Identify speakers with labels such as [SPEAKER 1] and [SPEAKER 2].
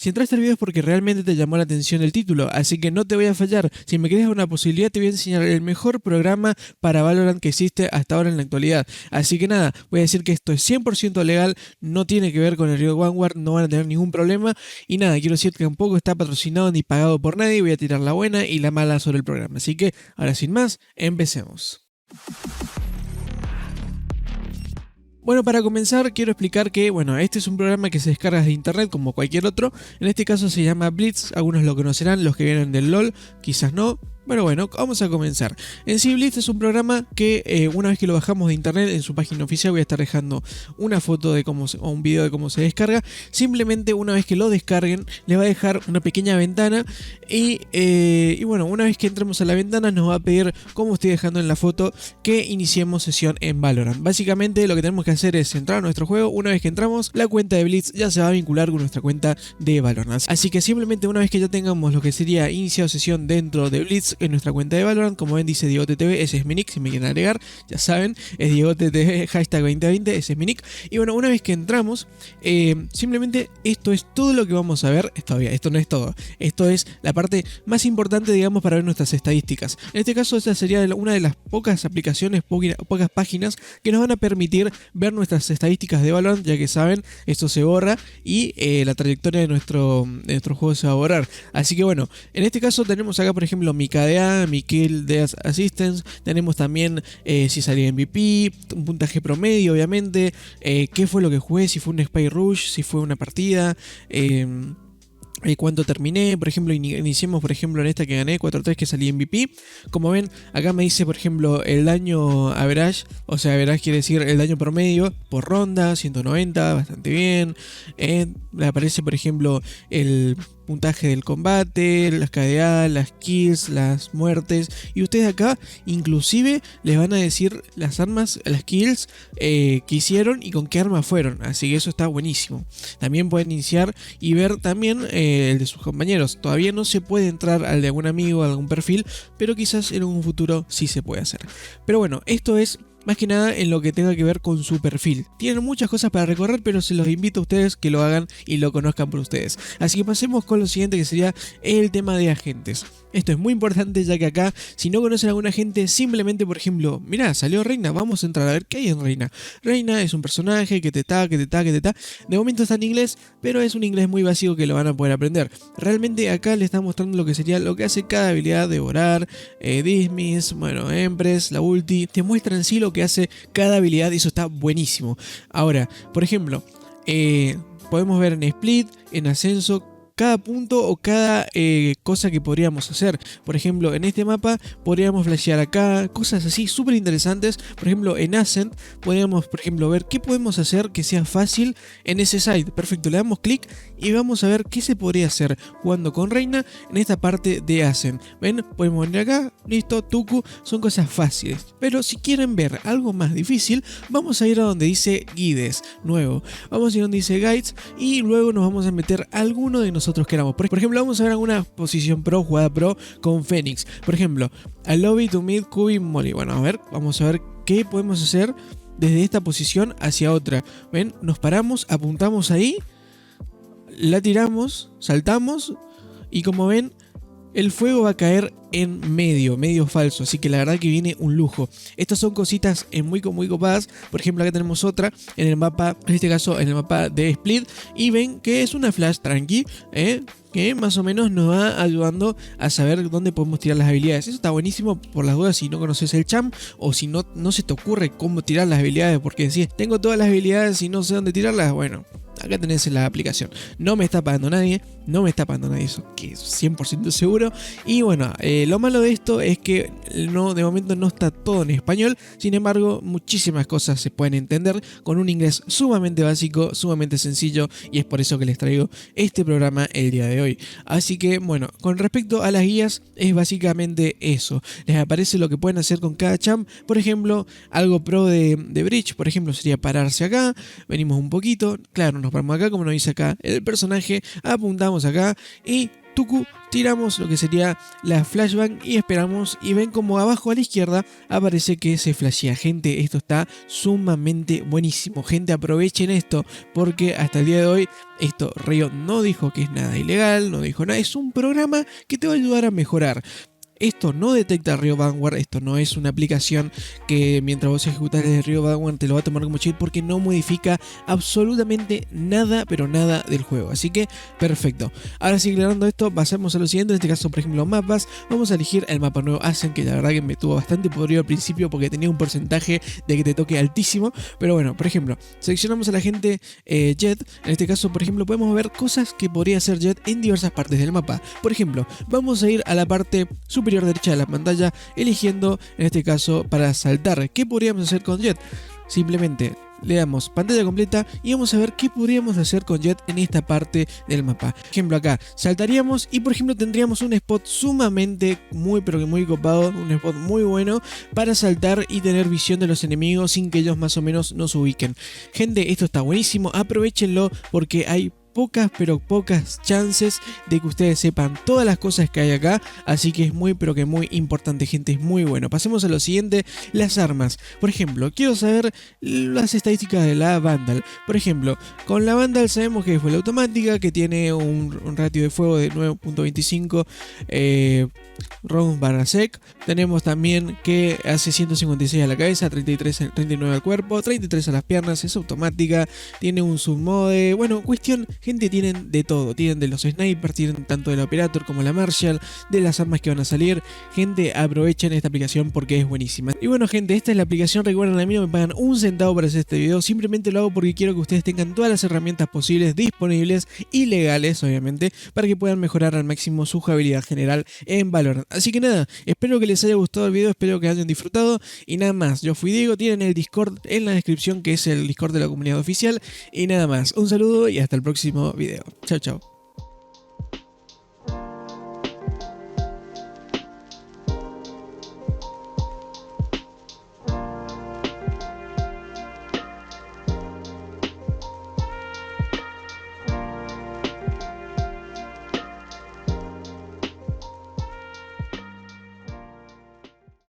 [SPEAKER 1] Si entraste al video es porque realmente te llamó la atención el título, así que no te voy a fallar. Si me querés dar una posibilidad, te voy a enseñar el mejor programa para Valorant que existe hasta ahora en la actualidad. Así que nada, voy a decir que esto es 100% legal, no tiene que ver con el Riot Vanguard, no van a tener ningún problema. Y nada, quiero decir que tampoco está patrocinado ni pagado por nadie, voy a tirar la buena y la mala sobre el programa. Así que, ahora sin más, empecemos. Bueno, para comenzar quiero explicar que, bueno, este es un programa que se descarga de internet como cualquier otro. En este caso se llama Blitz, algunos lo conocerán, los que vienen del LoL, quizás no. Pero bueno, vamos a comenzar. En sí, Blitz es un programa que una vez que lo bajamos de internet, en su página oficial voy a estar dejando una foto de cómo o un video de cómo se descarga. Simplemente una vez que lo descarguen, les va a dejar una pequeña ventana y bueno, una vez que entremos a la ventana nos va a pedir, como estoy dejando en la foto, que iniciemos sesión en Valorant. Básicamente lo que tenemos que hacer es entrar a nuestro juego. Una vez que entramos, la cuenta de Blitz ya se va a vincular con nuestra cuenta de Valorant. Así que simplemente una vez que ya tengamos lo que sería iniciado sesión dentro de Blitz, en nuestra cuenta de Valorant, como ven dice DiegoTTV, ese es mi nick, si me quieren agregar, ya saben, es DiegoTTV, hashtag 2020, ese es mi nick. Y bueno, una vez que entramos, simplemente esto es todo lo que vamos a ver. Esto no es todo, esto es la parte más importante, digamos, para ver nuestras estadísticas. En este caso, esta sería una de las pocas aplicaciones, pocas páginas que nos van a permitir ver nuestras estadísticas de Valorant, ya que saben, esto se borra y la trayectoria de nuestro juego se va a borrar. Así que bueno, en este caso tenemos acá, por ejemplo, mi KDA, mi Kill de Assistance, tenemos también si salí MVP, un puntaje promedio, obviamente, qué fue lo que jugué, si fue un Spy Rush, si fue una partida, cuánto terminé. Por ejemplo, iniciemos por ejemplo en esta que gané 4-3, que salí MVP. Como ven, acá me dice por ejemplo el daño average, o sea, average quiere decir el daño promedio por ronda, 190, bastante bien. Me aparece por ejemplo el puntaje del combate, las KDA, las kills, las muertes, y ustedes acá inclusive les van a decir las armas, las kills que hicieron y con qué arma fueron, así que eso está buenísimo. También pueden iniciar y ver también el de sus compañeros. Todavía no se puede entrar al de algún amigo, a algún perfil, pero quizás en un futuro sí se puede hacer. Pero bueno, esto es más que nada en lo que tenga que ver con su perfil. Tienen muchas cosas para recorrer, pero se los invito a ustedes que lo hagan y lo conozcan por ustedes. Así que pasemos con lo siguiente, que sería el tema de agentes. Esto es muy importante, ya que acá, si no conocen a algún agente, simplemente, por ejemplo, mirá, salió Reina, vamos a entrar a ver qué hay en Reina. Reina es un personaje que te está. De momento está en inglés, pero es un inglés muy básico que lo van a poder aprender. Realmente acá le está mostrando lo que sería lo que hace cada habilidad: devorar, dismiss, bueno, empress, la ulti. Te muestra en sí lo que hace cada habilidad y eso está buenísimo. Ahora, por ejemplo, podemos ver en split, en ascenso, cada punto o cada cosa que podríamos hacer. Por ejemplo, en este mapa podríamos flashear acá, cosas así súper interesantes. Por ejemplo, en Ascent podríamos, por ejemplo, ver qué podemos hacer que sea fácil en ese site. Perfecto, le damos clic y vamos a ver qué se podría hacer jugando con Reina en esta parte de Ascent. ¿Ven? Podemos venir acá, listo, Tuku, son cosas fáciles. Pero si quieren ver algo más difícil, vamos a ir a donde dice Guides, nuevo. Vamos a ir donde dice Guides y luego nos vamos a meter a alguno de nosotros queramos. Por ejemplo, vamos a ver alguna posición pro, jugada pro con Fénix. Por ejemplo, a lobby to mid, cubi, molly. Bueno, a ver, vamos a ver qué podemos hacer desde esta posición hacia otra. ¿Ven? Nos paramos, apuntamos ahí, la tiramos, saltamos y como ven, el fuego va a caer en medio falso, así que la verdad que viene un lujo. Estas son cositas muy copadas. Por ejemplo, acá tenemos otra en el mapa, en este caso en el mapa de Split, y ven que es una flash tranqui, que más o menos nos va ayudando a saber dónde podemos tirar las habilidades. Eso está buenísimo por las dudas si no conoces el champ o si no se te ocurre cómo tirar las habilidades, porque decís, tengo todas las habilidades y no sé dónde tirarlas. Bueno, acá tenés la aplicación. No me está pagando nadie, eso que es 100% seguro. Y bueno, lo malo de esto es que de momento no está todo en español. Sin embargo, muchísimas cosas se pueden entender con un inglés sumamente básico, sumamente sencillo, y es por eso que les traigo este programa el día de hoy. Así que bueno, con respecto a las guías, es básicamente eso. Les aparece lo que pueden hacer con cada champ. Por ejemplo, algo pro de Bridge, por ejemplo, sería pararse acá, venimos un poquito, claro, nos paramos acá como nos dice acá el personaje, apuntamos acá y tucu, tiramos lo que sería la flashbang y esperamos y ven como abajo a la izquierda aparece que se flashea. Gente, esto está sumamente buenísimo. Gente, aprovechen esto porque hasta el día de hoy esto Riot no dijo que es nada ilegal, no dijo nada, es un programa que te va a ayudar a mejorar. Esto no detecta Riot Vanguard, esto no es una aplicación que mientras vos ejecutas desde Riot Vanguard te lo va a tomar como cheat porque no modifica absolutamente nada, pero nada del juego. Así que perfecto. Ahora sí, aclarando esto, pasamos a lo siguiente, en este caso por ejemplo mapas. Vamos a elegir el mapa nuevo Ascent, que la verdad que me tuvo bastante podrido al principio porque tenía un porcentaje de que te toque altísimo. Pero bueno, por ejemplo, seleccionamos a la gente Jett. En este caso por ejemplo podemos ver cosas que podría hacer Jett en diversas partes del mapa. Por ejemplo, vamos a ir a la parte superior derecha de la pantalla eligiendo en este caso para saltar. ¿Qué podríamos hacer con Jett? Simplemente le damos pantalla completa y vamos a ver qué podríamos hacer con Jett en esta parte del mapa. Por ejemplo, acá saltaríamos y por ejemplo tendríamos un spot sumamente pero que muy copado, un spot muy bueno para saltar y tener visión de los enemigos sin que ellos más o menos nos ubiquen. Gente, esto está buenísimo, aprovechenlo porque hay pocas pero pocas chances de que ustedes sepan todas las cosas que hay acá, así que es muy pero que muy importante, gente, es muy bueno. Pasemos a lo siguiente, las armas. Por ejemplo, quiero saber las estadísticas de la Vandal. Por ejemplo, con la Vandal sabemos que es full automática, que tiene un ratio de fuego de 9.25 rounds barra sec. Tenemos también que hace 156 a la cabeza, 39 al cuerpo, 33 a las piernas, es automática, tiene un submode, bueno, cuestión. Gente, tienen de todo, tienen de los snipers, tienen tanto del Operator como la Marshall, de las armas que van a salir. Gente, aprovechen esta aplicación porque es buenísima. Y bueno, gente, esta es la aplicación. Recuerden, a mí no me pagan un centavo para hacer este video, simplemente lo hago porque quiero que ustedes tengan todas las herramientas posibles disponibles y legales, obviamente, para que puedan mejorar al máximo su jugabilidad general en Valorant. Así que nada, espero que les haya gustado el video, espero que hayan disfrutado y nada más. Yo fui Diego, tienen el Discord en la descripción, que es el Discord de la comunidad oficial, y nada más. Un saludo y hasta el próximo video. Chao, chao.